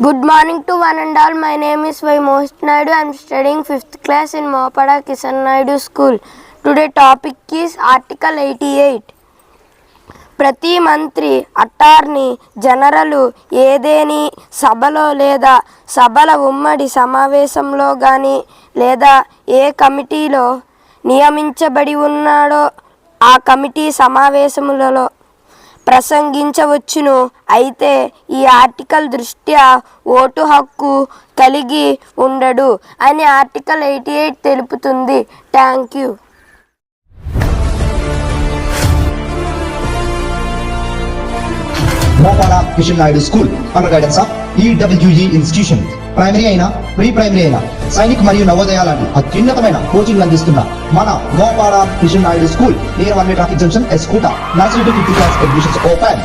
Good morning to one and all. My name is Vai Mohit Naidu. I am studying 5th class in Mopada Kishan Naidu School. Today topic is Article 88. ప్రతి మంత్రి attorney general ఏదేని సభలో లేదా సభల ఉమ్మడి సమావేశంలో కానీ లేదా ఏ కమిటీలో నియమించబడి ఉన్నాడో ఆ కమిటీ సమావేశములలో ప్రసంగించవచ్చును. అయితే ఈ ఆర్టికల్ దృష్ట్యా ఓటు హక్కు కలిగి ఉండడు అని ఆర్టికల్ 88 తెలుపుతుంది. Thank you. Mopada Kishan Naidu School under guidance of EWE institution. Primary అయినా ప్రీ ప్రైమరీ అయినా సైనిక్ మరియు నవోదయ లాంటి అత్యున్నతమైన కోచింగ్ అందిస్తున్న మన Mopada Kishan Naidu school near 1 traffic junction S Kota nursery to 5th class admissions open.